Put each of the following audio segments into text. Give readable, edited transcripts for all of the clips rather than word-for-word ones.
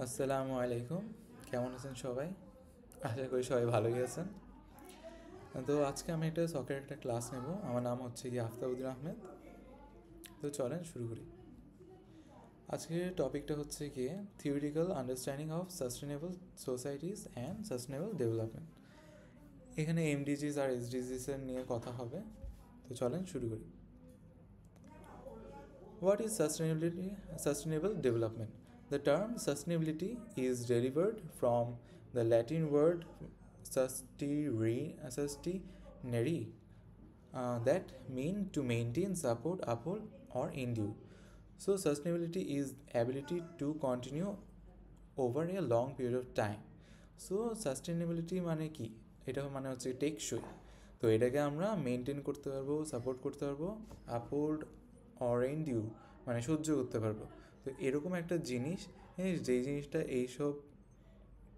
আসসালামু আলাইকুম। কেমন আছেন সবাই? আশা করি সবাই ভালোই আছেন। তো আজকে আমি শখের একটা ক্লাস নেব। আমার নাম হচ্ছে কি আফতাবুদ্দিন আহমেদ। তো চলেন শুরু করি। আজকের টপিকটা হচ্ছে গিয়ে theoretical understanding of sustainable societies and sustainable development. এখানে এমডিজিস আর এসডিজিসের নিয়ে কথা হবে। তো চলেন শুরু করি। What is sustainability? Sustainable development. The term sustainability is derived from the Latin word sustinere, that mean to maintain, support, uphold, or endure. So sustainability is ability to continue over a long period of time. So sustainability মানে কি? এটা মানে হচ্ছে টেকসই। তো এটাকে আমরা maintain করতে পারবো, সাপোর্ট করতে পারবো, আপহোল্ড অর এন্ডিউর মানে সহ্য করতে পারবো। তো এরকম একটা জিনিস, যেই জিনিসটা এইসব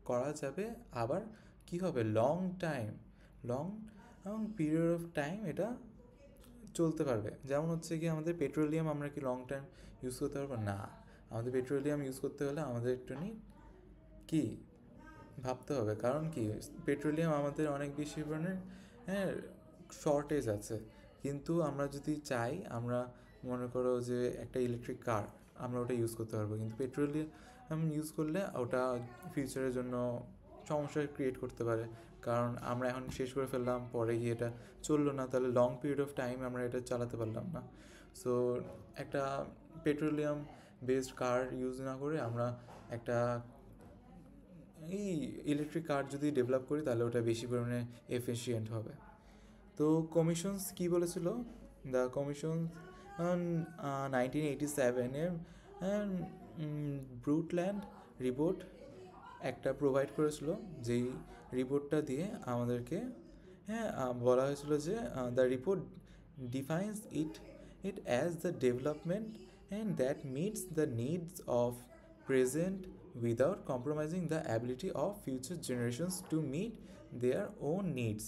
করা যাবে, আবার কি হবে লং পিরিয়ড অফ টাইম এটা চলতে পারবে। যেমন হচ্ছে কি আমাদের পেট্রোলিয়াম আমরা কি লং টাইম ইউজ করতে পারবো না। আমাদের পেট্রোলিয়াম ইউজ করতে হলে আমাদের একটুখানি কি ভাবতে হবে, কারণ কি পেট্রোলিয়াম আমাদের অনেক বেশি পরিমাণে শর্টেজ আছে। কিন্তু আমরা যদি চাই, আমরা মনে করো যে একটা ইলেকট্রিক কার আমরা ওটা ইউজ করতে পারবো, কিন্তু পেট্রোলিয়াম ইউজ করলে ওটা ফিউচারের জন্য সমস্যা ক্রিয়েট করতে পারে। কারণ আমরা এখন শেষ করে ফেললাম, পরে গিয়ে এটা চললো না, তাহলে লং পিরিয়ড অফ টাইম আমরা এটা চালাতে পারলাম না। সো একটা পেট্রোলিয়াম বেসড কার ইউজ না করে আমরা একটা এই ইলেকট্রিক কার যদি ডেভেলপ করি, তাহলে ওটা বেশি পরিমাণে এফিশিয়েন্ট হবে। তো কমিশনস কী বলেছিল? দ্য কমিশন 1987-এর ব্রুটল্যান্ড রিপোর্ট একটা প্রোভাইড করেছিল, যেই রিপোর্টটা দিয়ে আমাদেরকে বলা হয়েছিল যে the report defines it as the development and that meets the needs of present without compromising the ability of future generations to meet their own needs.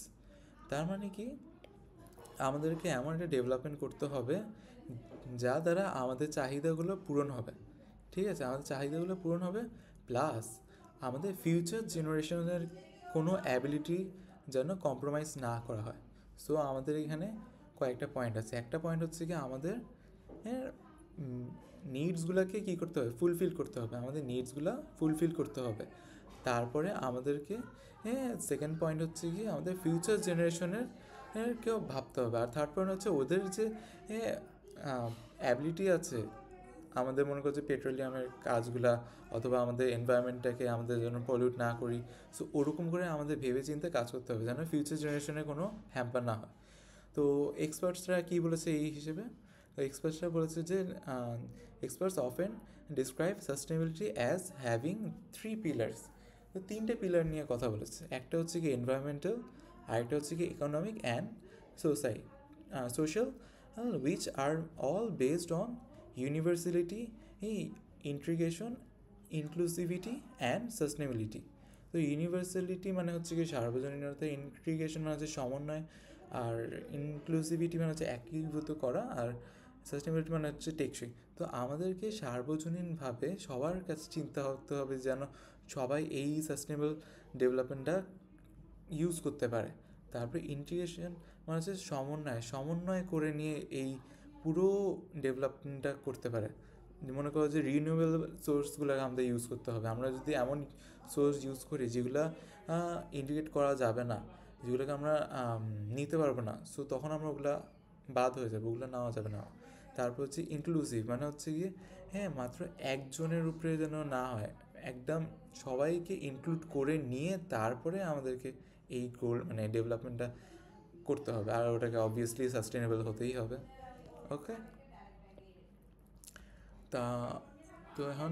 তার মানে কি, আমাদেরকে এমন একটা ডেভেলপমেন্ট করতে হবে যা দ্বারা আমাদের চাহিদাগুলো পূরণ হবে। ঠিক আছে, আমাদের চাহিদাগুলো পূরণ হবে, প্লাস আমাদের ফিউচার জেনারেশনের কোনো অ্যাবিলিটি যেন কম্প্রোমাইজ না করা হয়। সো আমাদের এখানে কয়েকটা পয়েন্ট আছে। একটা পয়েন্ট হচ্ছে কি আমাদের নিডসগুলোকে কী করতে হবে, ফুলফিল করতে হবে, আমাদের নিডসগুলো ফুলফিল করতে হবে। তারপরে আমাদেরকে সেকেন্ড পয়েন্ট হচ্ছে কি আমাদের ফিউচার জেনারেশনের কেউ ভাবতে হবে। আর থার্ড পয়েন্ট হচ্ছে ওদের যে অ্যাবিলিটি আছে, আমাদের মনে করছে পেট্রোলিয়ামের কাজগুলা অথবা আমাদের এনভায়রনমেন্টটাকে আমাদের যেন পলিউট না করি। সো ওরকম করে আমাদের ভেবে চিন্তে কাজ করতে হবে যেন ফিউচার জেনারেশনের কোনো হ্যাম্পার না হয়। তো এক্সপার্টসরা কী বলেছে এই হিসেবে? তো এক্সপার্টসরা বলেছে যে experts often describe sustainability as having 3 pillars. তো 3টে পিলার নিয়ে কথা বলেছে। একটা হচ্ছে কি এনভায়রনমেন্টাল, আরেকটা হচ্ছে কি economic and social, which are all based on universality, integration, inclusivity and sustainability. তো ইউনিভার্সালিটি মানে হচ্ছে কি সার্বজনীনতা, ইন্টিগ্রেশন মানে হচ্ছে সমন্বয়, আর ইনক্লুসিভিটি মানে হচ্ছে একীভূত করা, আর সাস্টেনেবিলিটি মানে হচ্ছে টেকসই। তো আমাদেরকে সার্বজনীনভাবে সবার কাছে চিন্তা করতে হবে যেন সবাই এই সাস্টেনেবল ডেভেলপমেন্টটা ইউজ করতে পারে। তারপরে ইন্টিগ্রেশন মানে হচ্ছে সমন্বয় করে নিয়ে এই পুরো ডেভেলপমেন্টটা করতে পারে। মনে করো যে রিনিউয়েবল সোর্সগুলোকে আমাদের ইউজ করতে হবে। আমরা যদি এমন সোর্স ইউজ করি যেগুলো ইন্টিগ্রেট করা যাবে না, যেগুলোকে আমরা নিতে পারবো না, সো তখন আমরা ওগুলো বাদ হয়ে যাবে, ওগুলো নেওয়া যাবে না। তারপর হচ্ছে ইনক্লুসিভ মানে হচ্ছে গিয়ে মাত্র একজনের উপরে যেন না হয়, একদম সবাইকে ইনক্লুড করে নিয়ে তারপরে আমাদেরকে এই গোল মানে ডেভেলপমেন্টটা করতে হবে, আর ওটাকে অবভিয়াসলি সাস্টেনেবল হতেই হবে। ওকে, তা তো এখন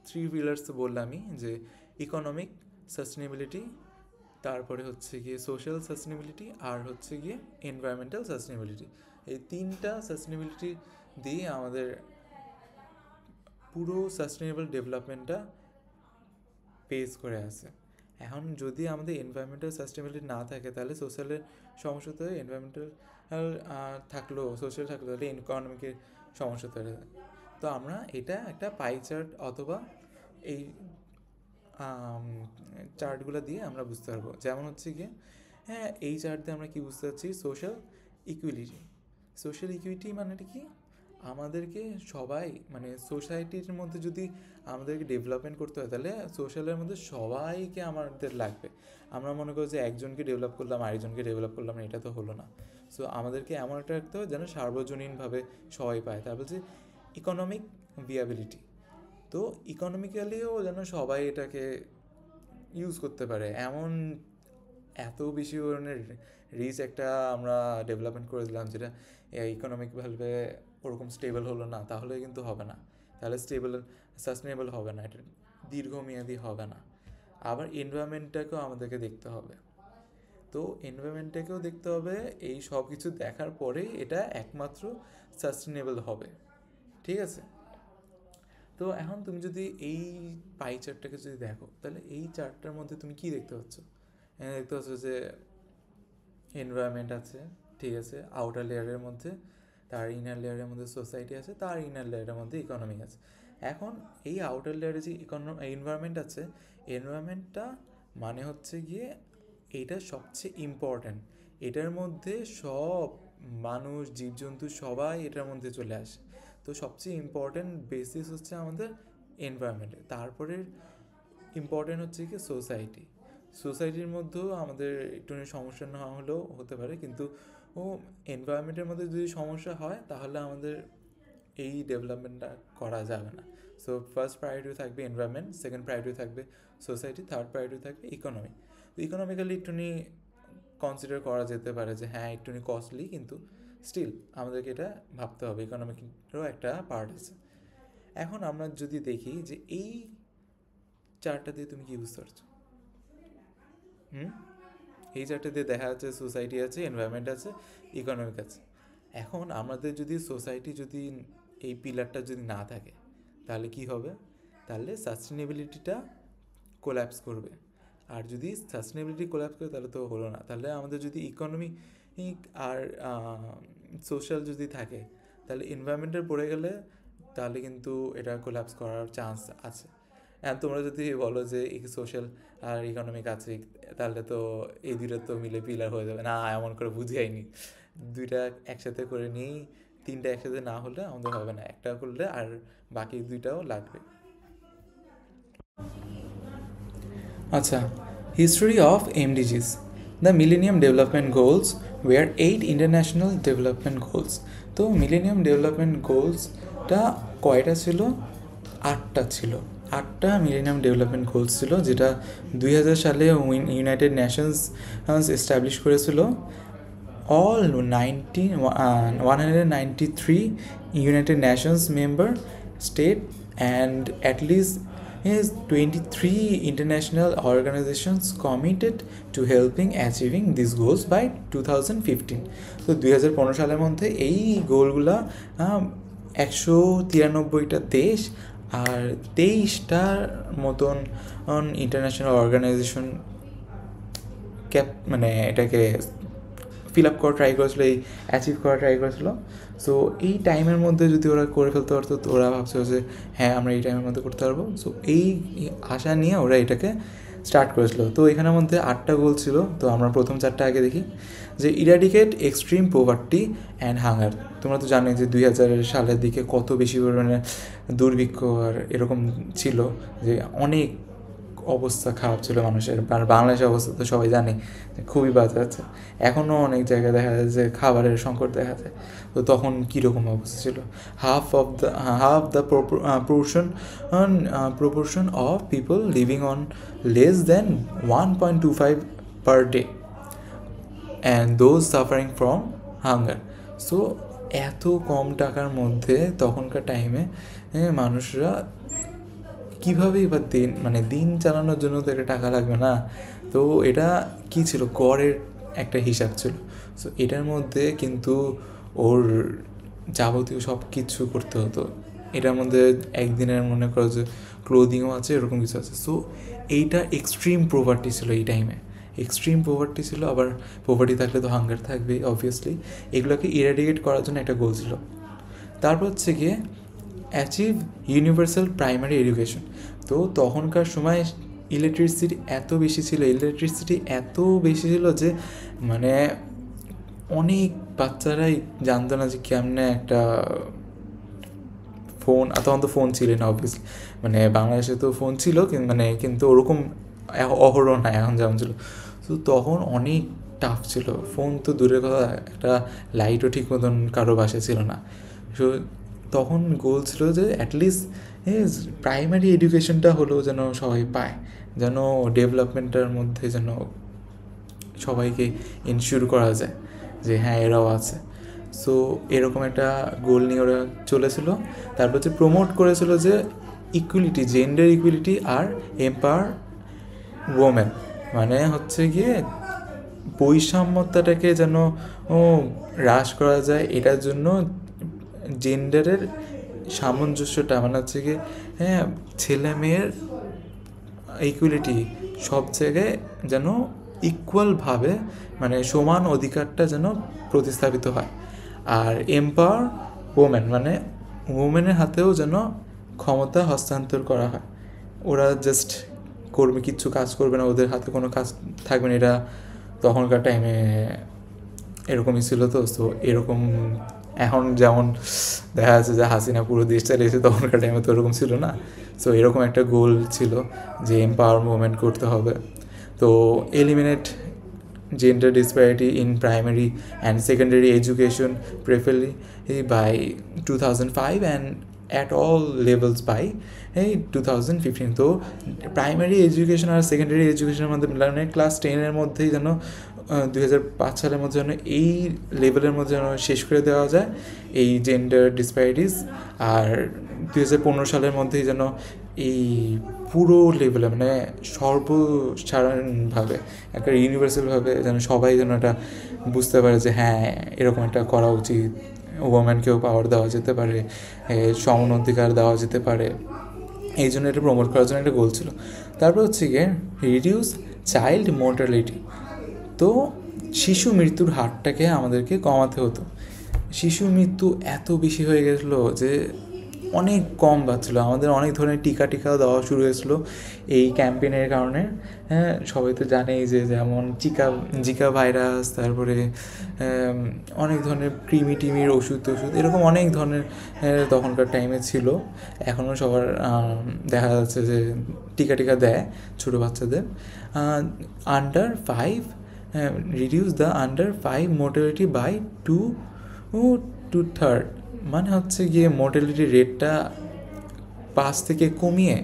3 পিলার্স তো বললামই, যে ইকোনমিক সাস্টেনেবিলিটি, তারপরে হচ্ছে গিয়ে সোশ্যাল সাস্টেনেবিলিটি, আর হচ্ছে গিয়ে এনভায়রনমেন্টাল সাস্টেনেবিলিটি। এই 3টা সাস্টেনেবিলিটি দিয়ে আমাদের পুরো সাস্টেনেবল ডেভেলপমেন্টটা পেস করে আছে। এখন যদি আমাদের এনভায়রনমেন্টাল সাস্টেনেবিলিটি না থাকে, তাহলে সোশ্যালের সমস্যা তো এনভায়রনমেন্টাল থাকলেও, সোশ্যাল থাকলেও, তাহলে ইকোনমিকের সমস্যা তৈরি হয়। তো আমরা এটা একটা পাই চার্ট অথবা এই চার্টগুলো দিয়ে আমরা বুঝতে পারবো। যেমন হচ্ছে গিয়ে, হ্যাঁ, এই চার্ট দিয়ে আমরা কী বুঝতে পারছি, সোশ্যাল ইকুইলিটি। সোশ্যাল ইকুইটি মানেটা কি, আমাদেরকে সবাই মানে সোসাইটির মধ্যে যদি আমাদেরকে ডেভেলপমেন্ট করতে হয় তাহলে সোশ্যালের মধ্যে সবাইকে আমাদের লাগবে। আমরা মনে করি যে একজনকে ডেভেলপ করলাম আরেকজনকে ডেভেলপ করলাম না, এটা তো হলো না। সো আমাদেরকে এমন একটা রাখতে হয় যেন সার্বজনীনভাবে সবাই পায়। তারপর যে ইকোনমিক ভিয়াবিলিটি, তো ইকোনমিক্যালিও যেন সবাই এটাকে ইউজ করতে পারে, এমন এত বেশি ধরনের রিচ একটা আমরা ডেভেলপমেন্ট করে দিলাম যেটা ইকোনমিকভাবে ওরকম স্টেবল হলো না, তাহলে কিন্তু হবে না। তাহলে সাস্টেনেবল হবে না, এটা দীর্ঘমেয়াদী হবে না। আবার এনভায়রনমেন্টটাকেও আমাদেরকে দেখতে হবে। তো এনভায়রনমেন্টটাকেও দেখতে হবে, এই সব কিছু দেখার পরেই এটা একমাত্র সাস্টেনেবল হবে। ঠিক আছে? তো এখন তুমি যদি এই পাই চার্টটাকে যদি দেখো, তাহলে এই চার্টটার মধ্যে তুমি কি দেখতে পাচ্ছ? দেখতে পাচ্ছ যে এনভায়রনমেন্ট আছে, ঠিক আছে, আউটার লেয়ারের মধ্যে, তার ইনার লেয়ারের মধ্যে সোসাইটি আছে, তার ইনার লেয়ারের মধ্যে ইকোনমি আছে। এখন এই আউটার লেয়ারে যে এনভায়রনমেন্ট আছে, এনভায়রনমেন্টটা মানে হচ্ছে গিয়ে এটা সবচেয়ে ইম্পর্ট্যান্ট। এটার মধ্যে সব মানুষ জীবজন্তু সবাই এটার মধ্যে চলে আসে। তো সবচেয়ে ইম্পর্ট্যান্ট বেসিস হচ্ছে আমাদের এনভায়রনমেন্টে। তারপরে ইম্পর্ট্যান্ট হচ্ছে কি সোসাইটি। সোসাইটির মধ্যেও আমাদের একটু সমস্যা না হলেও হতে পারে, কিন্তু এনভায়রনমেন্টের মধ্যে যদি সমস্যা হয় তাহলে আমাদের এই ডেভেলপমেন্টটা করা যাবে না। সো ফার্স্ট প্রায়োরিটি থাকবে এনভায়রনমেন্ট, সেকেন্ড প্রায়োরিটি থাকবে সোসাইটি, থার্ড প্রায়োরিটি থাকবে ইকোনমি। তো ইকোনমিক্যালি একটুখানি কনসিডার করা যেতে পারে যে হ্যাঁ একটুখানি কস্টলি, কিন্তু স্টিল আমাদেরকে এটা ভাবতে হবে, ইকোনমিকেরও একটা পার্ট আছে। এখন আমরা যদি দেখি যে এই চার্টটা দিয়ে তুমি কী বুঝতে পারছো? এই চারটে দিয়ে দেখা যাচ্ছে সোসাইটি আছে, এনভায়রনমেন্ট আছে, ইকোনমিক আছে। এখন আমাদের যদি সোসাইটি যদি এই পিলারটা যদি না থাকে তাহলে কি হবে? তাহলে সাস্টেনেবিলিটিটা কোল্যাপস করবে। আর যদি সাস্টেনেবিলিটি কোল্যাপস করে তাহলে তো হলো না। তাহলে আমাদের যদি ইকোনমিক আর সোশ্যাল যদি থাকে তাহলে এনভায়রনমেন্টের পড়ে গেলে তাহলে কিন্তু এটা কোল্যাপস করার চান্স আছে। তোমরা যদি বলো যে সোশ্যাল আর ইকোনমিক আছে তাহলে তো এই দুইটা তো মিলে পিলার হয়ে যাবে না, এমন করে বুঝাইনি। দুইটা একসাথে করে নিয়েই, তিনটা একসাথে না হলে আমাদের হবে না, একটা করলে আর বাকি দুইটাও লাগবে। আচ্ছা, history of MDGs। The millennium development goals were 8 international development goals. তো মিলেনিয়াম ডেভেলপমেন্ট গোলসটা কয়টা ছিল? 8টা ছিল। 8টা মিলেনিয়াম ডেভেলপমেন্ট গোলস ছিল, যেটা 2000 সালে ইউনাইটেড নেশনস এস্টাবলিশ করেছিল। All 193 United Nations member state and at least 23 international organizations committed to helping achieving these goals by 2015. তো 2015 সালের মধ্যে এই গোলগুলা 193টা দেশ আর 23টার মতন ইন্টারন্যাশনাল অর্গানাইজেশন মানে এটাকে ফিল আপ করা ট্রাই করেছিল, এই অ্যাচিভ করা ট্রাই করেছিল। সো এই টাইমের মধ্যে যদি ওরা করে ফেলতে পারতো, তো ওরা ভাবছিল যে হ্যাঁ আমরা এই টাইমের মধ্যে করতে পারবো। সো এই আশা নিয়ে ওরা এটাকে স্টার্ট করেছিল। তো এখানের মধ্যে 8টা গোল ছিল। তো আমরা প্রথম 4টা আগে দেখি, যে eradicate extreme poverty and hunger. তোমরা তো জানোই যে 2000 সালের দিকে কত বেশি পরিমাণে দুর্ভিক্ষ আর এরকম ছিল, যে অনেক অবস্থা খারাপ ছিল মানুষের। আর বাংলাদেশের অবস্থা তো সবাই জানে খুবই বাজে আছে, এখনও অনেক জায়গায় দেখা যায় যে খাবারের সংকট দেখা যায়। তো তখন কীরকম অবস্থা ছিল? Half the proportion of people living on less than 1.25 per day and those suffering from hunger. So এত কম টাকার মধ্যে তখনকার টাইমে মানুষরা কীভাবে এবার দিন চালানোর জন্য তো একটা টাকা লাগবে না। তো এটা কী ছিল? গড়ের একটা হিসাব ছিল। সো এটার মধ্যে কিন্তু ওর যাবতীয় সব কিছু করতে হতো। এটার মধ্যে একদিনের মনে করো যে ক্লোদিংও আছে, এরকম কিছু আছে। সো এইটা এক্সট্রিম পোভার্টি ছিল এই টাইমে, এক্সট্রিম পোভার্টি ছিল। আবার পোভার্টি থাকলে তো হাঙ্গার থাকবে অবভিয়াসলি। এগুলোকে ইরাডিকেট করার জন্য একটা গোল ছিল। তারপর হচ্ছে গিয়ে অ্যাচিভ ইউনিভার্সাল প্রাইমারি এডুকেশন। তো তখনকার সময় ইলেকট্রিসিটি এত বেশি ছিল যে মানে অনেক বাচ্চারাই জানতো না যে কেমনে একটা ফোন, তখন তো ফোন ছিল না অবভিয়াসলি, মানে বাংলাদেশে তো ফোন ছিল কিন্তু ওরকম অহরহ না এখন যেমন ছিল। তো তখন অনেক টাফ ছিল, ফোন তো দূরের কথা, একটা লাইটও ঠিক মতন কারো বাসায় ছিল না। সো তখন গোল ছিল যে অ্যাটলিস্ট প্রাইমারি এডুকেশনটা হলেও যেন সবাই পায়, যেন ডেভেলপমেন্টের মধ্যে যেন সবাইকে ইনশিওর করা যায় যে হ্যাঁ এরাও আছে। সো এরকম একটা গোল নিয়ে ওরা চলেছিল। তারপর হচ্ছে প্রমোট করেছিল যে ইকুয়ালিটি, জেন্ডার ইকুয়ালিটি আর এম্পাওয়ার ওমেন, মানে হচ্ছে গিয়ে বৈষম্যতাটাকে যেন হ্রাস করা যায়, এটার জন্য জেন্ডারের সামঞ্জস্যটা, মানে হচ্ছে গিয়ে হ্যাঁ ছেলে মেয়ের ইকুয়ালিটি সব জায়গায় যেন ইকুয়ালভাবে, মানে সমান অধিকারটা যেন প্রতিস্থাপিত হয়। আর এম্পাওয়ার ওমেন, মানে ওমেনের হাতেও যেন ক্ষমতা হস্তান্তর করা হয়, ওরা জাস্ট করবে, কিচ্ছু কাজ করবে না, ওদের হাতে কোনো কাজ থাকবে না। এটা তখনকার টাইমে এরকমই ছিল। তো সো এরকম এখন যেমন দেখা যাচ্ছে যে হাসিনা পুরো দেশ চালিয়েছে, তখনকার টাইমে তো এরকম ছিল না। সো এরকম একটা গোল ছিল যে এম্পাওয়ার মুভমেন্ট করতে হবে। তো eliminate gender disparity in primary and secondary education, preferably by 2005 and at all levels by 2015. তো প্রাইমারি এডুকেশন আর সেকেন্ডারি এডুকেশনের মধ্যে মানে ক্লাস 10-এর মধ্যেই যেন 2005 সালের মধ্যে যেন এই লেভেলের মধ্যে যেন শেষ করে দেওয়া যায় এই জেন্ডার ডিসপ্যারিটিস। আর 2015 সালের মধ্যেই যেন এই পুরো লেভেলে, মানে সর্বসাধারণভাবে একটা ইউনিভার্সালভাবে যেন সবাই যেন এটা বুঝতে পারে যে হ্যাঁ এরকম একটা করা উচিত, ওমেনকেও পাওয়ার দেওয়া যেতে পারে, সমান অধিকার দেওয়া যেতে পারে। এই জন্য এটা প্রমোট করার জন্য একটা গোল ছিল। তারপর হচ্ছে গিয়ে রিডিউস চাইল্ড মোর্টালিটি। তো শিশু মৃত্যুর হারটাকে আমাদেরকে কমাতে হতো। শিশু মৃত্যু এত বেশি হয়ে গেছিলো যে অনেক কম বাচ্ছিল, আমাদের অনেক ধরনের টিকাও দেওয়া শুরু হয়েছিলো এই ক্যাম্পেইনের কারণে। হ্যাঁ সবাই তো জানেই যে যেমন জিকা ভাইরাস, তারপরে অনেক ধরনের টিমির ওষুধ এরকম অনেক ধরনের তখনকার টাইমে ছিল। এখনও সবার দেখা যাচ্ছে যে টিকা দেয় ছোটো বাচ্চাদের। Under 5 reduce the under 5 mortality by 2/3, মানে হচ্ছে গিয়ে মোর্টালিটি রেটটা 5 থেকে কমিয়ে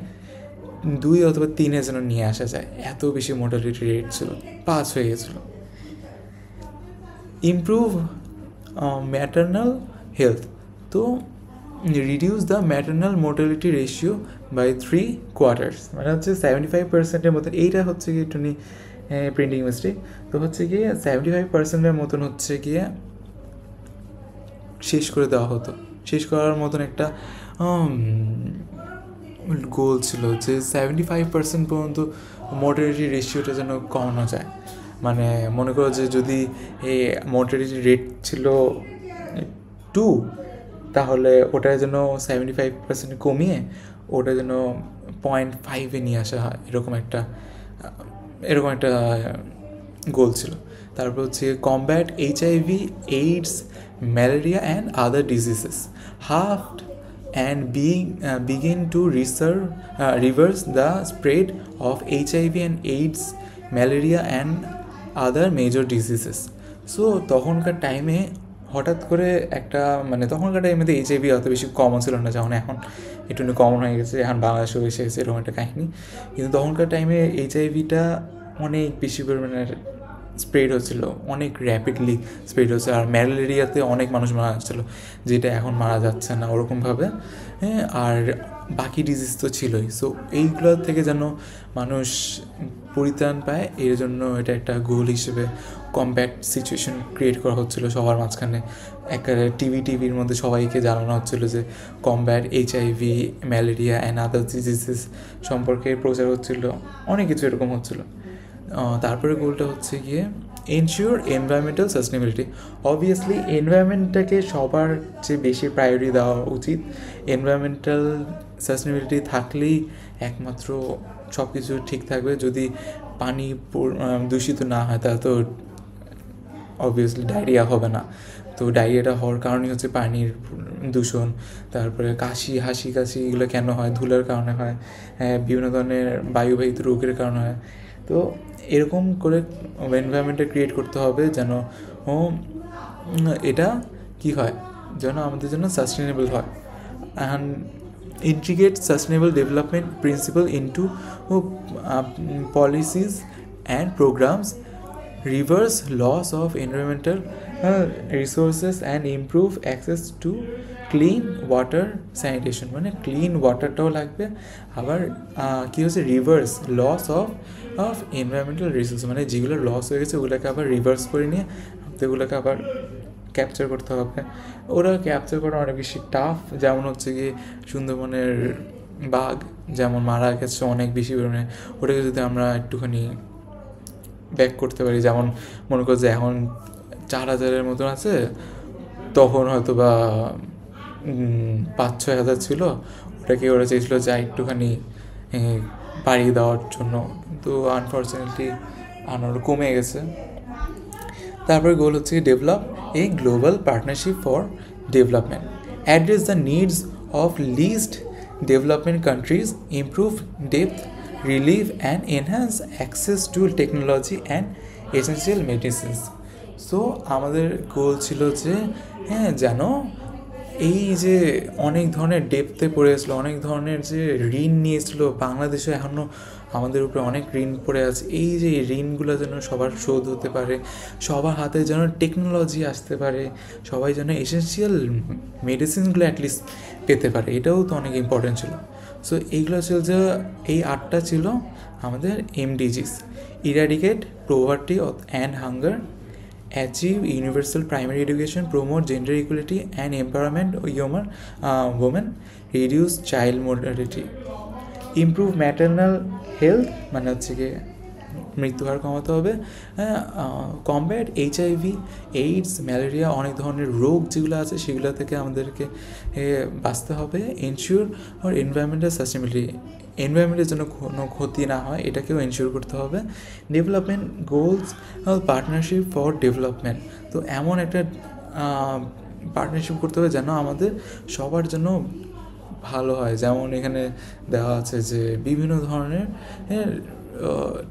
2 অথবা 3-এ যেন নিয়ে আসা যায়, এত বেশি মোর্টালিটি রেট ছিল, 5 হয়ে গেছিলো। Improve maternal health. তো reduce the maternal mortality ratio by 3/4, মানে হচ্ছে 75%-এর মতন। এইটা হচ্ছে গিয়ে একটু প্রিন্টিং মিস্টেক। তো হচ্ছে গিয়ে 75%-এর মতন হচ্ছে গিয়ে শেষ করে দেওয়া হতো, শেষ করার মতন একটা গোল ছিল যে 75% পর্যন্ত মোর্টালিটি রেশিওটা যেন কমানো যায়। মানে মনে করো যে যদি এই মোর্টালিটি রেট ছিল 2, তাহলে ওটা যেন 75% কমিয়ে ওটা যেন 0.5-এ নিয়ে আসা হয়, এরকম একটা গোল ছিল। তারপর হচ্ছে combat HIV, AIDS, malaria and other diseases, halved and begin to reverse the spread of HIV and AIDS, malaria and other major diseases. So তখনকার টাইমে হঠাৎ করে একটা, মানে তখনকার টাইমে তো HIV অত বেশি কমন ছিল না, যখন এখন একটু কমন হয়ে গেছে, এখন বাংলাদেশেও এসে গেছে এরকম একটা কাহিনি। কিন্তু তখনকার টাইমে HIVটা অনেক বেশি পরিমাণে স্প্রেড হচ্ছিল, অনেক র্যাপিডলি স্প্রেড হচ্ছে। আর ম্যালেরিয়াতে অনেক মানুষ মারা যাচ্ছিলো, যেটা এখন মারা যাচ্ছে না ওরকমভাবে। হ্যাঁ আর বাকি ডিজিজ তো ছিলই। সো এইগুলোর থেকে যেন মানুষ পরিত্রাণ পায়, এর জন্য এটা একটা গোল হিসেবে কম্প্যাক্ট সিচুয়েশন ক্রিয়েট করা হচ্ছিলো সবার মাঝখানে। একটা টিভির মধ্যে সবাইকে জানানো হচ্ছিলো যে combat HIV, malaria and other diseases সম্পর্কে প্রচার হচ্ছিলো, অনেক কিছু এরকম হচ্ছিলো। তারপরে গোলটা হচ্ছে গিয়ে এনশিওর এনভায়রনমেন্টাল সাস্টেনেবিলিটি। অবভিয়াসলি এনভায়রনমেন্টটাকে সবার চেয়ে বেশি প্রায়োরিটি দেওয়া উচিত। এনভায়রনমেন্টাল সাস্টেনেবিলিটি থাকলেই একমাত্র সব কিছু ঠিক থাকবে। যদি পানি দূষিত না হয় তাহলে তো অবভিয়াসলি ডায়রিয়া হবে না। তো ডায়রিয়াটা হওয়ার কারণই হচ্ছে পানির দূষণ। তারপরে হাসি কাশি এগুলো কেন হয়? ধুলার কারণে হয়, বিভিন্ন ধরনের বায়ুবাহিত রোগের কারণে হয়। তো এরকম করে এনভায়রনমেন্টটা ক্রিয়েট করতে হবে যেন এটা কি হয়, যেন আমাদের জন্য সাস্টেনেবল হয়। And integrate sustainable development principle into policies and programs, reverse loss of environmental resources and improve access to clean water sanitation. মানে ক্লিন ওয়াটারটাও লাগবে, আবার কী হচ্ছে reverse loss of environmental resource, মানে যেগুলো লস হয়ে গেছে ওগুলোকে আবার রিভার্স করে নিয়ে ওগুলোকে আবার ক্যাপচার করতে হবে। ওরা ক্যাপচার করা অনেক বেশি টাফ। যেমন হচ্ছে কি সুন্দরবনের বাঘ যেমন মারা গেছে অনেক বেশি পরিমাণে, ওটাকে যদি আমরা একটুখানি ব্যাক করতে পারি, যেমন মনে করো যে এখন 4,000-এর মতন আছে, তখন হয়তো বা 5-6 হাজার ছিল, ওটাকে ওরা চেয়েছিল যে একটুখানি বাড়িয়ে দেওয়ার জন্য, তো আনফর্চুনেটলি আরও কমে গেছে। তারপরে গোল হচ্ছে develop a global partnership for development, address the needs of least development countries, improve depth relief and enhance access to technology and essential medicines. So আমাদের গোল ছিল যে যেন এই যে অনেক ধরনের ডেপথে পড়ে আসলো, অনেক ধরনের যে ঋণ নিয়েছিল বাংলাদেশে, এখনও আমাদের উপরে অনেক ঋণ পড়ে আছে, এই যে ঋণগুলো যেন সবার শোধ হতে পারে, সবার হাতে যেন টেকনোলজি আসতে পারে, সবাই যেন এসেন্সিয়াল মেডিসিনগুলো অ্যাটলিস্ট পেতে পারে, এটাও তো অনেক ইম্পর্টেন্ট ছিল। সো এইগুলো ছিল যে এই 8টা ছিল আমাদের MDGs: eradicate poverty and hunger, achieve universal primary education, promote gender equality and empowerment of women, reduce child mortality, improve maternal health মানে হচ্ছে কি মৃত্যুহার কমাতে হবে, কমব্যাট HIV, এইডস, ম্যালেরিয়া, অনেক ধরনের রোগ যেগুলো আছে সেগুলো থেকে আমাদেরকে বাঁচতে হবে। এনশিওর আর এনভায়রনমেন্টাল সাস্টেনেবিলিটি, এনভায়রনমেন্টের জন্য কোনো ক্ষতি না হয় এটাকেও এনশিওর করতে হবে। Development goals, partnership for development, তো এমন একটা পার্টনারশিপ করতে হবে যেন আমাদের সবার জন্য ভালো হয়। যেমন এখানে দেওয়া আছে যে বিভিন্ন ধরনের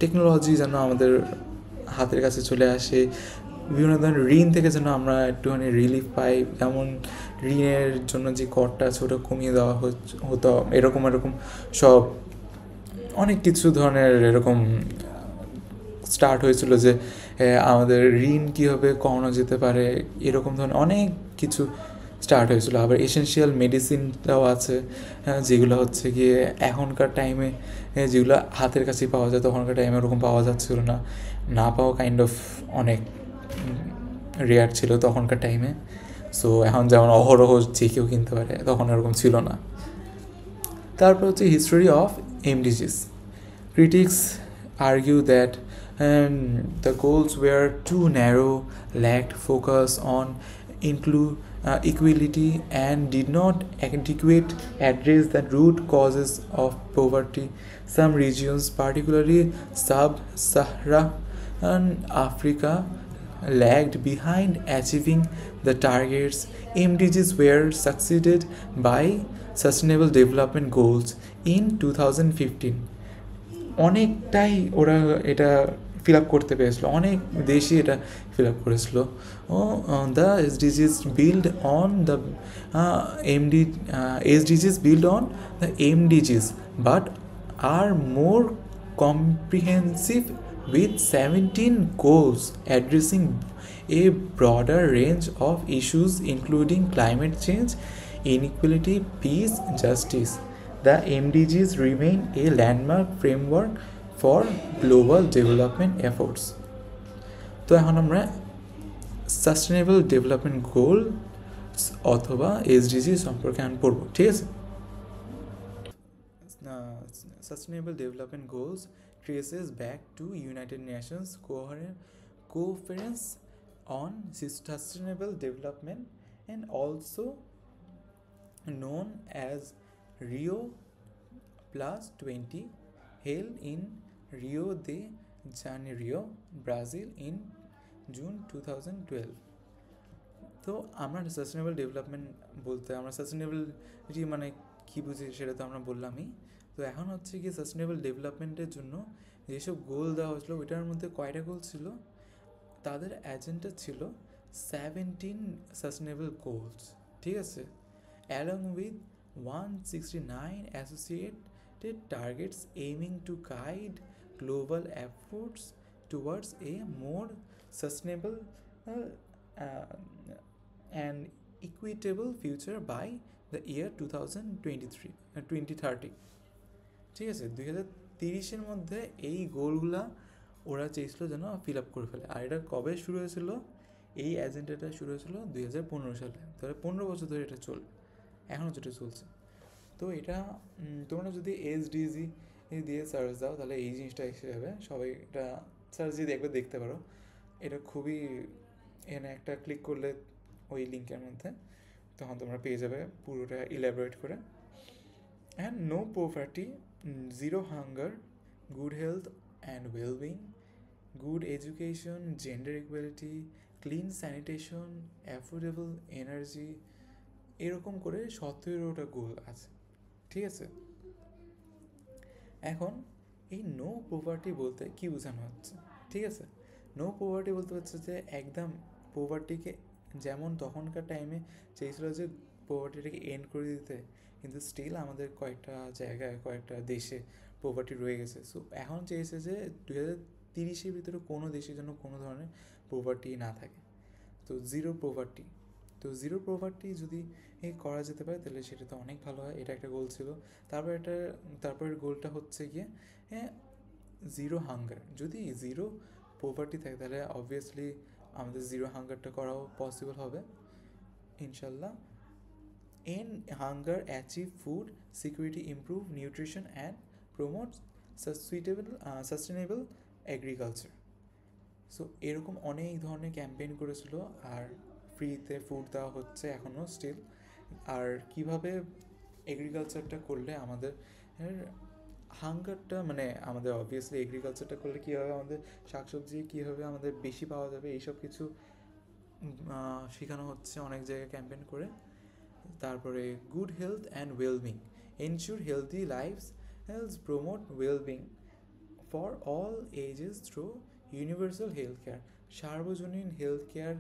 টেকনোলজি যেন আমাদের হাতের কাছে চলে আসে, বিভিন্ন ধরনের ঋণ থেকে যেন আমরা একটুখানি রিলিফ পাই, যেমন ঋণের জন্য যে করটা আছে ওটা কমিয়ে দেওয়া হতো, এরকম সব অনেক কিছু ধরনের এরকম স্টার্ট হয়েছিল যে আমাদের ঋণ কীভাবে কমানো যেতে পারে, এরকম ধরনের অনেক কিছু স্টার্ট হয়েছিল। আবার এসেন্সিয়াল মেডিসিনটাও আছে, যেগুলো হচ্ছে গিয়ে এখনকার টাইমে যেগুলো হাতের কাছেই পাওয়া যায়, তখনকার টাইমে ওরকম পাওয়া যাচ্ছিল না পাওয়া কাইন্ড অফ অনেক রেয়ার ছিল তখনকার টাইমে। সো এখন যেমন অহরহ যে কেউ কিনতে পারে, তখন এরকম ছিল না। তারপর হচ্ছে history of MDGs. Critics argue that the goals were too narrow, lacked focus on equality, and did not adequately address the root causes of poverty. Some regions, particularly sub-Saharan Africa, lagged behind achieving the targets. MDGs were succeeded by Sustainable Development Goals in 2015. অনেকটাই ওরা এটা fill up করতে পেরেছিলো, অনেক দেশই এটা fill up করেছিল। The SDGs build on the SDGs build on the MDGs but are more comprehensive with 17 goals addressing a broader range of issues including climate change, inequality, peace, justice. The MDGs remain a landmark framework for global development efforts. তো এখন আমরা sustainable development goal অথবা SDG সম্পর্কে পড়ব, ঠিক আছে? Sustainable Development Goals traces back to United Nations conference on sustainable development and also known as Rio Plus 20 held in Rio de Janeiro, Brazil in June 2012. তো আমরা সাস্টেনেবল ডেভেলপমেন্ট বলতে আমরা sustainability মানে কী বুঝি সেটা তো আমরা বললামই। তো এখন হচ্ছে কি সাস্টেনেবল ডেভেলপমেন্টের জন্য যেসব গোল দেওয়া হয়েছিল ওইটার মধ্যে কয়টা গোল ছিল, তাদের এজেন্ডা ছিল 17 সাস্টেনেবল গোলস, ঠিক আছে, along with 169 associated targets aiming to guide global efforts towards a more sustainable and equitable future by the year 2030. ঠিক আছে, 2030-এর মধ্যে এই গোলগুলা ওরা চেয়েছিল যেন ফিল আপ করে ফেলে। আর এটা কবে শুরু হয়েছিল, এই এজেন্ডাটা শুরু হয়েছিল 2015 সালে, তাহলে 15 বছর ধরে এটা চলবে, এখনও যেটা চলছে। তো এটা তোমরা যদি SDG দিয়ে সার্চ দাও তাহলে এই জিনিসটা এসে যাবে, সবাই এটা সার্চ দিয়ে একবার দেখতে পারো। এটা খুবই, এখানে একটা ক্লিক করলে ওই লিঙ্কের মধ্যে তখন তোমরা পেয়ে যাবে পুরোটা ইলাবোরেট করে। And no poverty, zero hunger, good health and wellbeing, good education, gender equality, clean sanitation, affordable energy, এরকম করে 17টা গোল আছে, ঠিক আছে। এখন এই নো পভার্টি বলতে কী বোঝানো হচ্ছে, ঠিক আছে, নো পভার্টি বলতে হচ্ছে যে একদম পভার্টিকে, যেমন তখনকার টাইমে চেয়েছিল যে পভার্টিটাকে এন্ড করে দিতে, কিন্তু স্টিল আমাদের কয়েকটা জায়গায় কয়েকটা দেশে পভার্টি রয়ে গেছে। সো এখন চেয়েছে যে 2030-এর ভিতরে কোনো দেশের জন্য কোনো ধরনের পভার্টি না থাকে, তো জিরো পভার্টি। তো জিরো পভার্টি যদি করা যেতে পারে তাহলে সেটা তো অনেক ভালো হয়, এটা একটা গোল ছিল। তারপরের গোলটা হচ্ছে গিয়ে জিরো হাঙ্গার। যদি জিরো পভার্টি থাকে তাহলে অবভিয়াসলি আমাদের জিরো হাঙ্গারটা করাও পসিবল হবে ইনশাল্লাহ। End hunger, achieve food security, improve nutrition and promote sustainable agriculture. So এরকম অনেক ধরনের ক্যাম্পেইন করেছিল, আর ফ্রিতে ফুড দেওয়া হচ্ছে এখনও স্টিল। আর কিভাবে এগ্রিকালচারটা করলে আমাদের হাঙ্গারটা, মানে আমাদের অবভিয়াসলি এগ্রিকালচারটা করলে কীভাবে আমাদের শাকসবজি কীভাবে আমাদের বেশি পাওয়া যাবে, এইসব কিছু শেখানো হচ্ছে অনেক জায়গায় ক্যাম্পেইন করে। তারপরে good health and wellbeing, ensure healthy lives, promote wellbeing for all ages through universal health care, সার্বজনীন হেলথ কেয়ার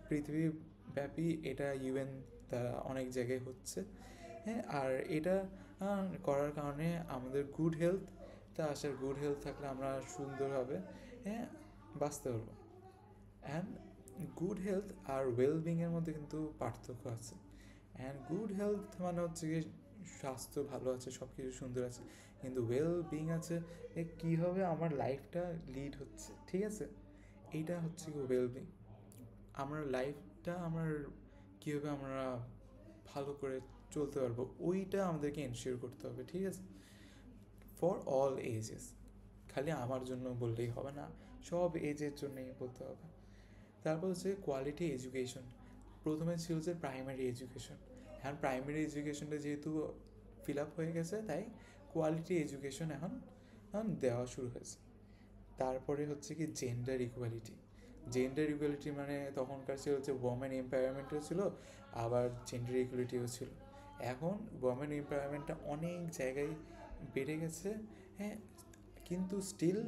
পৃথিবীব্যাপী, এটা UN দ্বারা অনেক জায়গায় হচ্ছে। হ্যাঁ, আর এটা করার কারণে আমাদের গুড হেলথটা আসার, গুড হেলথ থাকলে আমরা সুন্দরভাবে বাঁচতে পারবো। অ্যান্ড গুড হেলথ আর ওয়েলবিংয়ের মধ্যে কিন্তু পার্থক্য আছে। অ্যান্ড গুড হেলথ মানে হচ্ছে কি স্বাস্থ্য ভালো আছে, সব কিছু সুন্দর আছে, কিন্তু ওয়েলবিং আছে কীভাবে আমার লাইফটা লিড হচ্ছে, ঠিক আছে, এইটা হচ্ছে কি ওয়েলবিং। আমার লাইফটা কীভাবে আমরা ভালো করে চলতে পারবো, ওইটা আমাদেরকে এনশিওর করতে হবে, ঠিক আছে, ফর অল এজেস। খালি আমার জন্য বললেই হবে না, সব এজের জন্যই বলতে হবে। তারপর হচ্ছে কোয়ালিটি এডুকেশন। প্রথমে ছিল যে প্রাইমারি এডুকেশন, এখন প্রাইমারি এডুকেশনটা যেহেতু ফিল আপ হয়ে গেছে তাই কোয়ালিটি এডুকেশন এখন দেওয়া শুরু হয়েছে। তারপরে হচ্ছে কি জেন্ডার ইকুয়ালিটি। জেন্ডার ইকুয়ালিটি মানে তখনকার ছিল হচ্ছে ওমেন এম্পাওয়ারমেন্টও ছিল, আবার জেন্ডার ইকুয়ালিটিও ছিল। এখন ওমেন এম্পাওয়ারমেন্টটা অনেক জায়গায় বেড়ে গেছে, হ্যাঁ, কিন্তু স্টিল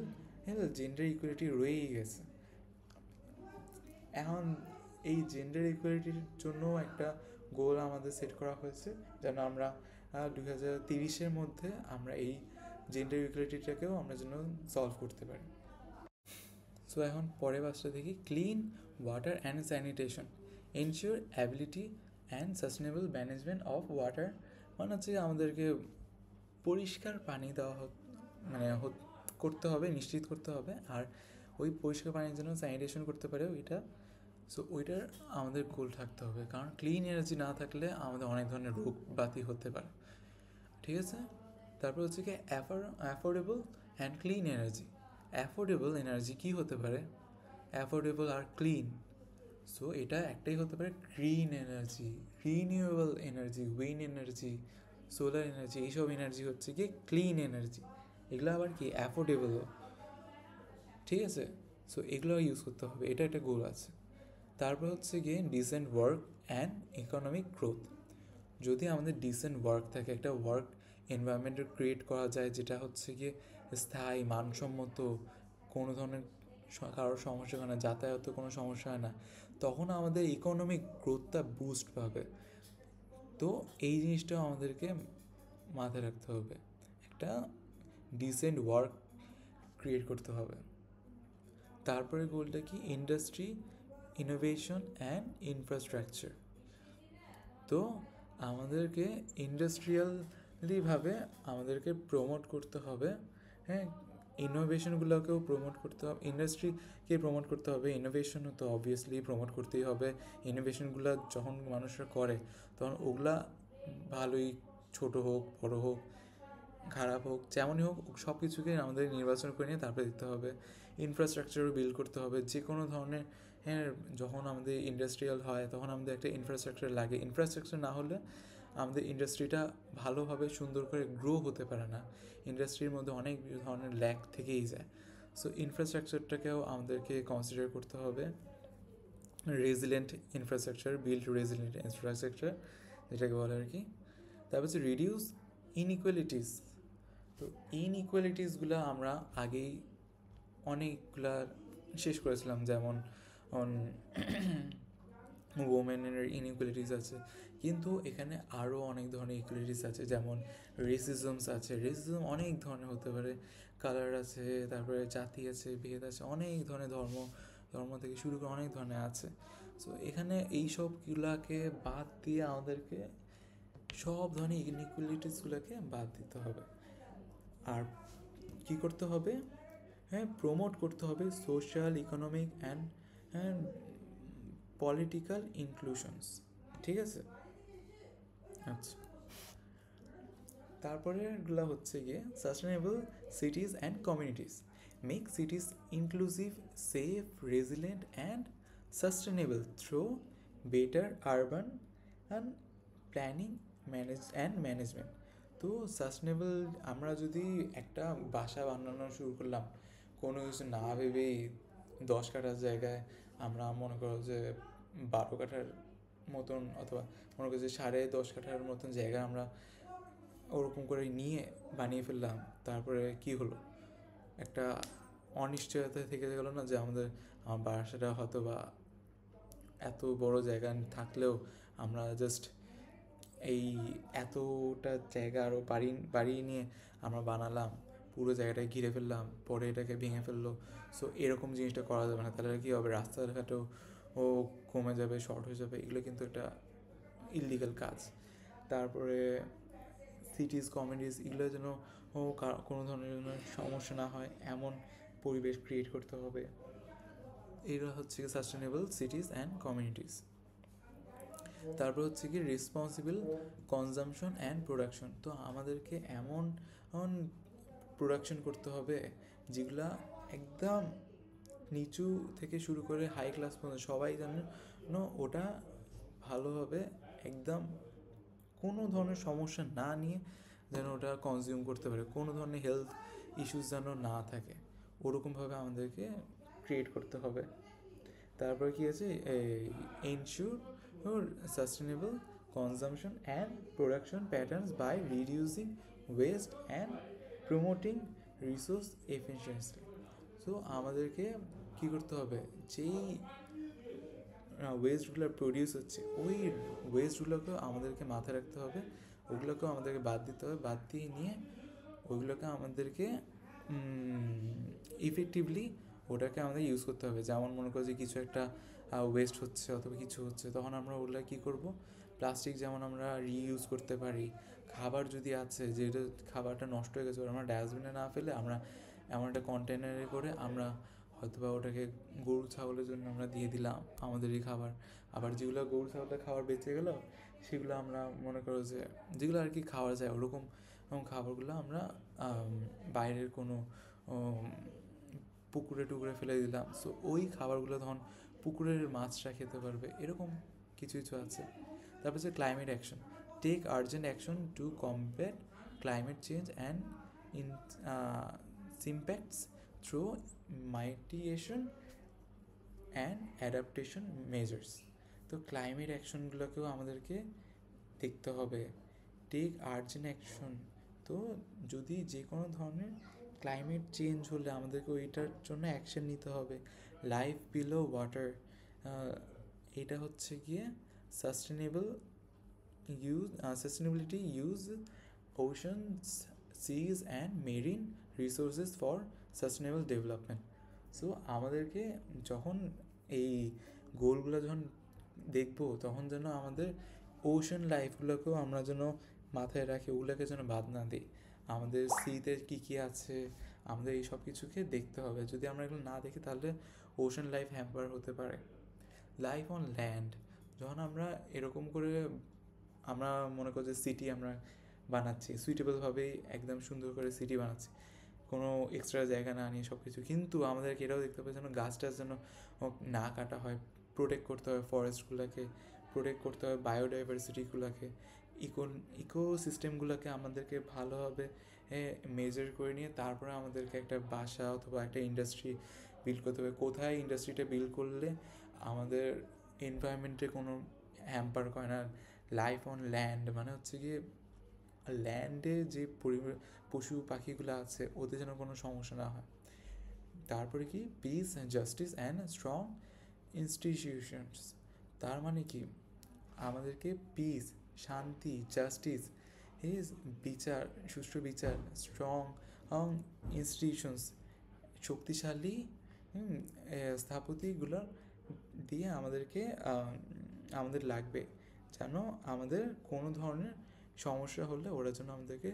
জেন্ডার ইকুয়ালিটি রয়েই গেছে। এখন এই জেন্ডার ইকুয়ালিটির জন্য একটা গোল আমাদের সেট করা হয়েছে, যেন আমরা 2030-এর মধ্যে আমরা এই জেন্ডার ইকুয়ালিটিটাকেও আমরা যেন সলভ করতে পারি। সো এখন পরের পাঁচটা দেখি, clean water and sanitation, ensure ability and sustainable management of water, মানে হচ্ছে আমাদেরকে পরিষ্কার পানি দেওয়া করতে হবে, নিশ্চিত করতে হবে, আর ওই পরিষ্কার পানির জন্য স্যানিটেশন করতে পারে ওইটা। সো ওইটার আমাদের গোল থাকতে হবে, কারণ ক্লিন এনার্জি না থাকলে আমাদের অনেক ধরনের রোগ ব্যাধি হতে পারে, ঠিক আছে। তারপর হচ্ছে কি affordable and clean energy. Affordable energy কী হতে পারে? অ্যাফোর্ডেবল আর ক্লিন। সো এটা একটাই হতে পারে green energy, renewable energy, wind energy, solar energy, এইসব এনার্জি হচ্ছে কি ক্লিন এনার্জি। এগুলো আবার কি অ্যাফোর্ডেবলও, ঠিক আছে? সো এগুলো ইউজ করতে হবে, এটা একটা গোল আছে। তারপর হচ্ছে গিয়ে decent work and economic growth. যদি আমাদের ডিসেন্ট ওয়ার্ক থাকে, একটা ওয়ার্ক এনভায়রনমেন্ট ক্রিয়েট করা যায় যেটা হচ্ছে গিয়ে স্থায়ী, মানসম্মত, কোনো ধরনের কারোর সমস্যা হয় না, যাতায়াতে কোনো সমস্যা হয় না, তখন আমাদের ইকোনমিক গ্রোথটা বুস্ট পাবে। তো এই জিনিসটাও আমাদেরকে মাথায় রাখতে হবে, একটা ডিসেন্ট ওয়ার্ক ক্রিয়েট করতে হবে। তারপরে গোলটা কি ইন্ডাস্ট্রি, ইনোভেশন অ্যান্ড ইনফ্রাস্ট্রাকচার। তো আমাদেরকে ইন্ডাস্ট্রিয়ালিভাবে আমাদেরকে প্রমোট করতে হবে, হ্যাঁ, ইনোভেশনগুলোকেও প্রমোট করতে হবে, ইন্ডাস্ট্রিকে প্রমোট করতে হবে, ইনোভেশনও তো অবভিয়াসলি প্রমোট করতেই হবে। ইনোভেশনগুলো যখন মানুষরা করে তখন ওগুলা ভালোই, ছোট হোক বড় হোক খারাপ হোক যেমনই হোক, সব কিছুকে আমাদের নির্বাচন করে নিয়ে তারপরে দিতে হবে। ইনফ্রাস্ট্রাকচারও বিল্ড করতে হবে, যে কোনো ধরনের, হ্যাঁ, যখন আমাদের ইন্ডাস্ট্রিয়াল হয় তখন আমাদের একটা ইনফ্রাস্ট্রাকচার লাগে। ইনফ্রাস্ট্রাকচার না হলে আমাদের ইন্ডাস্ট্রিটা ভালোভাবে সুন্দর করে গ্রো হতে পারে না, ইন্ডাস্ট্রির মধ্যে অনেক ধরনের ল্যাক থেকেই যায়। সো ইনফ্রাস্ট্রাকচারটাকেও আমাদেরকে কনসিডার করতে হবে। Resilient infrastructure, build resilient infrastructure যেটাকে বলে আর কি। তারপর হচ্ছে রিডিউস ইনইকুয়ালিটিস। তো ইনইকুয়ালিটিসগুলো আমরা আগেই অনেকগুলা শেষ করেছিলাম, যেমন ওমেনের ইনইকুয়ালিটিস আছে, কিন্তু এখানে আরও অনেক ধরনের ইকুয়ালিটিস আছে, যেমন রেসিজমস আছে। রেসিজম অনেক ধরনের হতে পারে, কালার আছে, তারপরে জাতি আছে, ভেদ আছে, অনেক ধরনের ধর্ম থেকে শুরু করে অনেক ধরনের আছে। সো এখানে এই সবগুলাকে বাদ দিয়ে আমাদেরকে সব ধরনের ইনইকুয়ালিটিসগুলোকে বাদ দিতে হবে। আর কি করতে হবে, হ্যাঁ, প্রমোট করতে হবে সোশ্যাল, ইকোনমিক অ্যান্ড পলিটিক্যাল ইনক্লুশনস, ঠিক আছে? আচ্ছা, তারপরে এগুলো হচ্ছে গিয়ে sustainable সিটিজ and communities. Make সিটিজ inclusive, safe, resilient and sustainable through better urban and planning management. তো সাস্টেনেবল, আমরা যদি একটা বাসা বানানো শুরু করলাম কোনো কিছু না ভেবেই, 10 কাঠার জায়গায় আমরা মনে করো যে 12 কাঠার মতন, অথবা মনে করো যে 10.5 কাঠার মতন জায়গা আমরা ওরকম করে নিয়ে বানিয়ে ফেললাম, তারপরে কি হলো, একটা অনিশ্চয়তা থেকে গেলো না, যে আমার বাসাটা হয়তো বা এত বড় জায়গা থাকলেও আমরা জাস্ট এই এতটা জায়গা আরও বাড়িয়ে নিয়ে আমরা বানালাম, পুরো জায়গাটায় ঘিরে ফেললাম, পরে এটাকে ভেঙে ফেললো। সো এরকম জিনিসটা করা যাবে না, তাহলে কী হবে, রাস্তাঘাটেও কমে যাবে, শর্ট হয়ে যাবে, এগুলো কিন্তু একটা ইললিগাল কাজ। তারপরে সিটিজ, কমিউনিটিস, এগুলো যেন কোনো ধরনের সমস্যা না হয় এমন পরিবেশ ক্রিয়েট করতে হবে। এগুলো হচ্ছে কি সাস্টেনেবল সিটিজ অ্যান্ড কমিউনিটিস। তারপর হচ্ছে কি রেসপন্সিবল কনজামশন অ্যান্ড প্রোডাকশন। তো আমাদেরকে এমন প্রোডাকশন করতে হবে যেগুলা একদম নিচু থেকে শুরু করে হাই ক্লাস পর্যন্ত সবাই যেন ওটা ভালোভাবে একদম কোনো ধরনের সমস্যা না নিয়ে যেন ওটা কনজিউম করতে পারে, কোনো ধরনের হেলথ ইস্যুস যেন না থাকে, ওরকমভাবে আমাদেরকে ক্রিয়েট করতে হবে। তারপর কি আছে, ensure sustainable consumption and production patterns by reducing waste and promoting resource efficiency. So আমাদেরকে কী করতে হবে, যেই ওয়েস্টগুলো প্রডিউস হচ্ছে ওই ওয়েস্টগুলোকেও আমাদেরকে মাথায় রাখতে হবে, ওগুলোকেও আমাদেরকে বাদ দিতে হবে, বাদ দিয়ে নিয়ে ওইগুলোকে আমাদেরকে ইফেক্টিভলি ওটাকে আমাদের ইউজ করতে হবে। যেমন মনে করো যে কিছু একটা ওয়েস্ট হচ্ছে অথবা কিছু হচ্ছে, তখন আমরা ওগুলো কী করব, প্লাস্টিক যেমন আমরা রিইউজ করতে পারি, খাবার যদি আছে যেটা খাবারটা নষ্ট হয়ে গেছে আমরা ডাস্টবিনে না ফেলে আমরা এমন একটা কন্টেনারে করে আমরা হয়তোবা ওটাকে গরু ছাগলের জন্য আমরা দিয়ে দিলাম আমাদের এই খাবার। আবার যেগুলো গরু ছাগলের খাবার বেঁচে গেলো সেগুলো আমরা মনে করো যে যেগুলো আর কি খাওয়া যায় ওরকম খাবারগুলো আমরা বাইরের কোনো পুকুরে টুকুরে ফেলে দিলাম, সো ওই খাবারগুলো তখন পুকুরের মাছরা খেতে পারবে, এরকম কিছু কিছু আছে। তারপর হচ্ছে climate action, take urgent action to combat climate change and in impacts through mitigation and adaptation measures. তো ক্লাইমেট অ্যাকশনগুলোকেও আমাদেরকে দেখতে হবে। টেক আর্জেন্ট অ্যাকশন, তো যদি যে কোনো ধরনের ক্লাইমেট চেঞ্জ হলে আমাদেরকে ওইটার জন্য অ্যাকশন নিতে হবে। লাইফ বিলো ওয়াটার, এটা হচ্ছে গিয়ে sustainability use oceans, seas and marine resources for sustainable development. So আমাদেরকে যখন এই গোলগুলো যখন দেখবো তখন যেন আমাদের ওশান লাইফগুলোকেও আমরা যেন মাথায় রাখি, ওগুলোকে যেন বাদ না দিই। আমাদের সিতে কী কী আছে আমাদের এই সব কিছুকে দেখতে হবে। যদি আমরা এগুলো না দেখি তাহলে ওশান লাইফ হ্যাম্পার হতে পারে। লাইফ অন ল্যান্ড, যখন আমরা এরকম করে আমরা মনে করি যে সিটি আমরা বানাচ্ছি সুইটেবলভাবেই, একদম সুন্দর করে সিটি বানাচ্ছি, কোনো এক্সট্রা জায়গা না নিয়ে সব কিছু, কিন্তু আমাদেরকে এটাও দেখতে হবে যেন গাছটা যেন না কাটা হয়, প্রোটেক্ট করতে হয় ফরেস্টগুলোকে, প্রোটেক্ট করতে হয় বায়োডাইভার্সিটিগুলোকে, ইকোসিস্টেমগুলোকে আমাদেরকে ভালোভাবে মেজার করে নিয়ে তারপরে আমাদেরকে একটা বাসা অথবা একটা ইন্ডাস্ট্রি বিল্ড করতে হবে। কোথায় ইন্ডাস্ট্রিটা বিল্ড করলে আমাদের এনভায়রনমেন্টে কোনো হ্যাম্পার করে না। লাইফ অন ল্যান্ড মানে হচ্ছে গিয়ে ল্যান্ডে যে পশু পাখিগুলো আছে ওদের যেন কোনো সমস্যা না হয়। তারপরে কি piece, justice and strong institutions, তার মানে কি আমাদেরকে পিস, শান্তি, জাস্টিস, বিচার, সুষ্ঠু বিচার, স্ট্রং ইনস্টিটিউশনস, শক্তিশালী স্থাপতিগুলো দিয়ে আমাদেরকে আমাদের লাগবে, যেন আমাদের কোনো ধরনের সমস্যা হলে ওরা যেন আমাদেরকে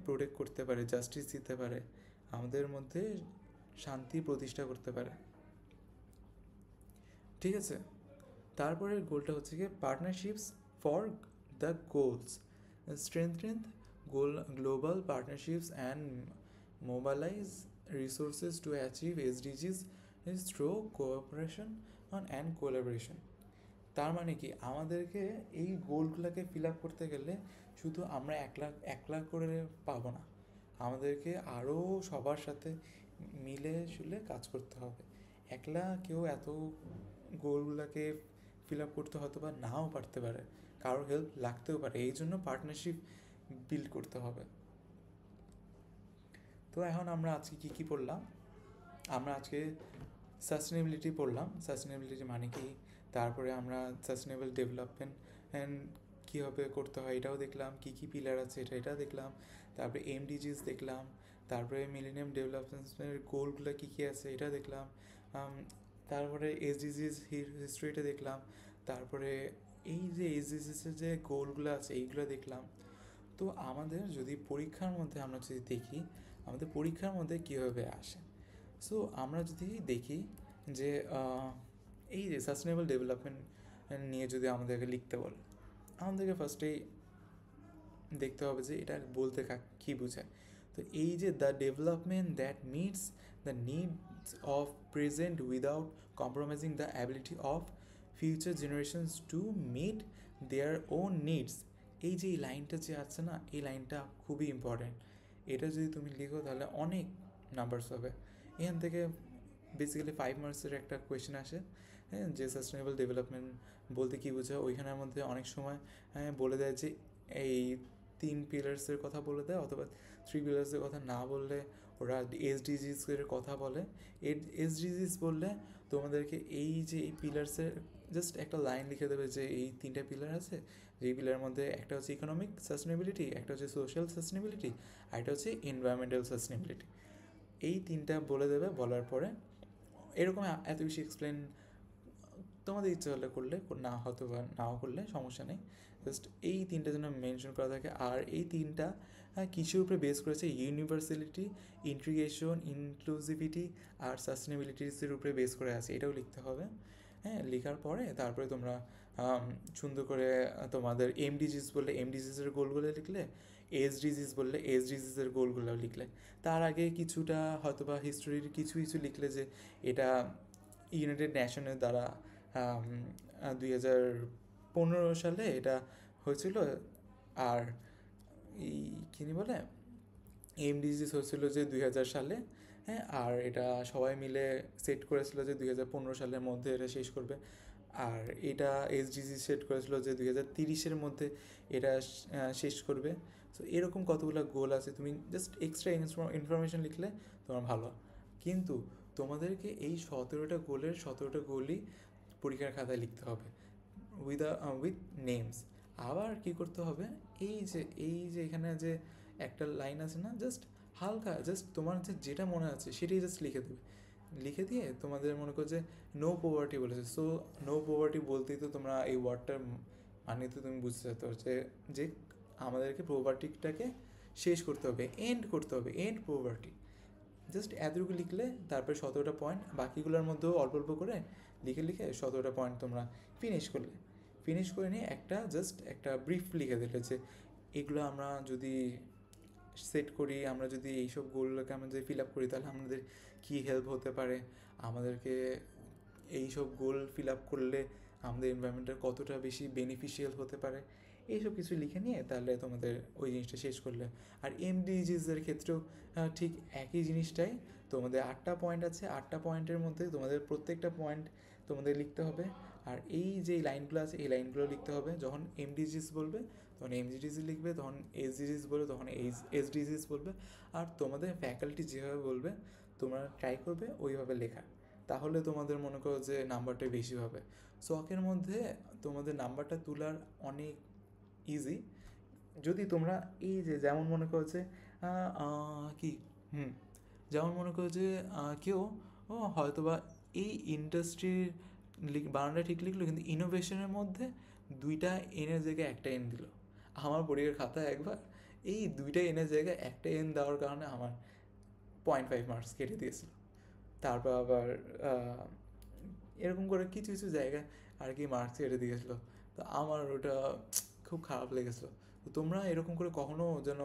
প্রোটেক্ট করতে পারে, জাস্টিস দিতে পারে, আমাদের মধ্যে শান্তি প্রতিষ্ঠা করতে পারে। ঠিক আছে, তারপরের গোলটা হচ্ছে কি partnerships for the goals, strengthen global partnerships and mobilize resources to achieve SDGs through cooperation and collaboration. তার মানে কি আমাদেরকে এই গোলগুলোকে ফিল আপ করতে গেলে শুধু আমরা একলা করে পাবো না, আমাদেরকে আরও সবার সাথে মিলে শুলে কাজ করতে হবে। একলা কেউ এত গোলগুলোকে ফিল আপ করতে হয়তো বা নাও পারতে পারে, কারোর হেল্প লাগতেও পারে, এই জন্য পার্টনারশিপ বিল্ড করতে হবে। তো এখন আমরা আজকে কী কী পড়লাম, আমরা আজকে সাস্টেনেবিলিটি পড়লাম, সাস্টেনেবিলিটি মানে কি, তারপরে আমরা সাস্টেনেবল ডেভেলপমেন্ট অ্যান্ড কীভাবে করতে হয় এটাও দেখলাম, কী কী পিলার আছে এটা দেখলাম, তারপরে MDGs দেখলাম, তারপরে মিলেনিয়াম ডেভেলপমেন্টের গোলগুলো কী কী আছে এটা দেখলাম, তারপরে SDGs হিস্ট্রিটা দেখলাম, তারপরে এই যে SDGsের যে গোলগুলো আছে এইগুলো দেখলাম। তো আমাদের যদি পরীক্ষার মধ্যে আমরা যদি দেখি আমাদের পরীক্ষার মধ্যে কীভাবে আসে, সো আমরা যদি দেখি যে এই যে সাস্টেনেবল ডেভেলপমেন্ট নিয়ে যদি আমাদেরকে লিখতে বলে, আমাদেরকে ফার্স্টেই দেখতে হবে যে এটা বলতে কী বোঝায়। তো এই যে the development that meets the needs of present without compromising the ability of future generations to meet their own needs. এই যে এই লাইনটা যে আছে না, এই লাইনটা খুবই ইম্পর্ট্যান্ট। এটা যদি তুমি লিখো তাহলে অনেক নাম্বারস হবে। এখান থেকে বেসিক্যালি 5 মার্কসের একটা কোয়েশ্চেন আসে, হ্যাঁ, যে সাস্টেনেবল ডেভেলপমেন্ট বলতে কী বোঝায়, ওইখানের মধ্যে অনেক সময় বলে দেয় যে এই 3 পিলার্সের কথা বলে দেয়, অথবা 3 পিলার্সের কথা না বললে ওরা SDGsের কথা বলে। SDGs বললে তোমাদেরকে এই যে এই পিলার্সের জাস্ট একটা লাইন লিখে দেবে যে এই 3টা পিলার আছে, যেই পিলারের মধ্যে একটা হচ্ছে ইকোনমিক সাস্টেনেবিলিটি, একটা হচ্ছে সোশ্যাল সাস্টেনেবিলিটি, আর একটা হচ্ছে এনভায়রনমেন্টাল সাস্টেনেবিলিটি। এই 3টা বলে দেবে, বলার পরে এরকম এত বেশি এক্সপ্লেন তোমাদের ইচ্ছা হলে করলে, না হয়তো বা নাও করলে সমস্যা নেই, জাস্ট এই 3টা যেন মেনশন করা থাকে। আর এই 3টা কিছুর উপরে বেস করেছে, ইউনিভার্সালিটি, ইন্টিগ্রেশন, ইনক্লুসিভিটি আর সাস্টেনেবিলিটিসের উপরে বেস করে আছে, এটাও লিখতে হবে। হ্যাঁ, লেখার পরে তারপরে তোমরা সুন্দর করে তোমাদের MDGs বললে MDGsের গোলগুলো লিখলে, এসডিজিস বললে এসডিজিসের গোলগুলো লিখলে, তার আগে কিছুটা হয়তো বা হিস্টোরির কিছু কিছু লিখলে যে এটা ইউনাইটেড নেশনের দ্বারা 2015 সালে এটা হয়েছিল। আর এই কী বলে এমডিজিস হয়েছিল যে 2000 সালে। হ্যাঁ, আর এটা সবাই মিলে সেট করেছিল যে 2015 সালের মধ্যে এটা শেষ করবে। আর এটা এসডিজি সেট করেছিল যে 2030-এর মধ্যে এটা শেষ করবে। সো এরকম কতগুলো গোল আছে, তুমি জাস্ট এক্সট্রা ইনফরমেশন লিখলে তোমার ভালো। কিন্তু তোমাদেরকে এই 17টা গোলের 17টা গোলই পরীক্ষার খাতায় লিখতে হবে উইথ নেমস। আবার কি করতে হবে, এই যে এখানে যে একটা লাইন আছে না, জাস্ট হালকা জাস্ট তোমার যেটা মনে আছে সেটাই জাস্ট লিখে দেবে। লিখে দিয়ে তোমাদের মনে করো যে নো পোভার্টি বলেছে, সো নো পোভার্টি বলতেই তো তোমরা এই ওয়ার্ডটার মানে তো তুমি বুঝতে চাচ্ছ যে যে আমাদেরকে পোভার্টিটাকে শেষ করতে হবে, এন্ড করতে হবে, এন্ড পোভার্টি। জাস্ট এতটুকু লিখলে তারপরে 17টা পয়েন্ট, বাকিগুলোর মধ্যেও অল্প অল্প করে লিখে লিখে 17টা পয়েন্ট তোমরা ফিনিশ করলে। ফিনিশ করে নিয়ে জাস্ট একটা ব্রিফ লিখে দিলে যে এগুলো আমরা যদি সেট করি, আমরা যদি এইসব গোলগুলোকে আমরা যদি ফিল আপ করি তাহলে আমাদের কী হেল্প হতে পারে, আমাদেরকে এইসব গোল ফিল আপ করলে আমাদের এনভায়রনমেন্টের কতটা বেশি বেনিফিশিয়াল হতে পারে, এইসব কিছু লিখে নিয়ে তাহলে তোমাদের ওই জিনিসটা শেষ করলে। আর এমডিজিসের ক্ষেত্রেও ঠিক একই জিনিসটাই, তোমাদের 8টা পয়েন্ট আছে, 8টা পয়েন্টের মধ্যে তোমাদের প্রত্যেকটা পয়েন্ট তোমাদের লিখতে হবে। আর এই যে লাইনগুলো আছে এই লাইনগুলো লিখতে হবে, যখন এমডিজিস বলবে তখন এমজিডিসি লিখবে, তখন এসডিজিস বলবে তখন এসডিজিস বলবে। আর তোমাদের ফ্যাকাল্টি যেভাবে বলবে তোমরা ট্রাই করবে ওইভাবে লেখা, তাহলে তোমাদের মনে করো যে নাম্বারটা বেশি হবে। শখের মধ্যে তোমাদের নাম্বারটা তোলার অনেক ইজি যদি তোমরা এই যে যেমন মনে করো যে কি যেমন মনে করো যে কেউ হয়তোবা এই ইন্ডাস্ট্রির বানানটা ঠিক লিখলো কিন্তু ইনোভেশনের মধ্যে 2টা এনের জায়গায় একটা এন দিল। আমার পরীক্ষার খাতায় একবার এই 2টা এনের জায়গায় একটা এন দেওয়ার কারণে আমার 0.5 মার্কস কেটে দিয়েছিল। তারপর আবার এরকম করে কিছু কিছু জায়গায় আর কি মার্কস কেটে দিয়েছিলো, তো আমার ওটা খুব খারাপ লেগেছিলো। তো তোমরা এরকম করে কখনো যেন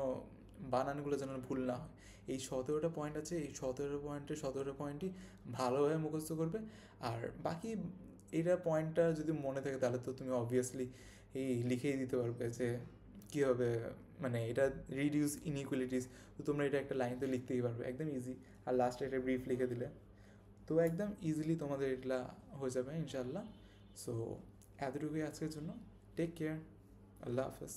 বানানগুলো যেন ভুল না হয়। এই 17টা পয়েন্ট আছে, এই 17টা পয়েন্টই ভালোভাবে মুখস্থ করবে। আর বাকি এটা পয়েন্টটা যদি মনে থাকে তাহলে তো তুমি অবভিয়াসলি এই লিখেই দিতে পারবে যে কীভাবে মানে এটা রিডিউস ইনইকুয়ালিটিস, তো তোমরা এটা একটা লাইন তো লিখতেই পারবে একদম ইজি। আর লাস্টে একটা ব্রিফ লিখে দিলে তো একদম ইজিলি তোমাদের এগুলা হয়ে যাবে ইনশাল্লাহ। সো এতটুকুই আজকের জন্য, টেক কেয়ার, আল্লাহ হাফেজ।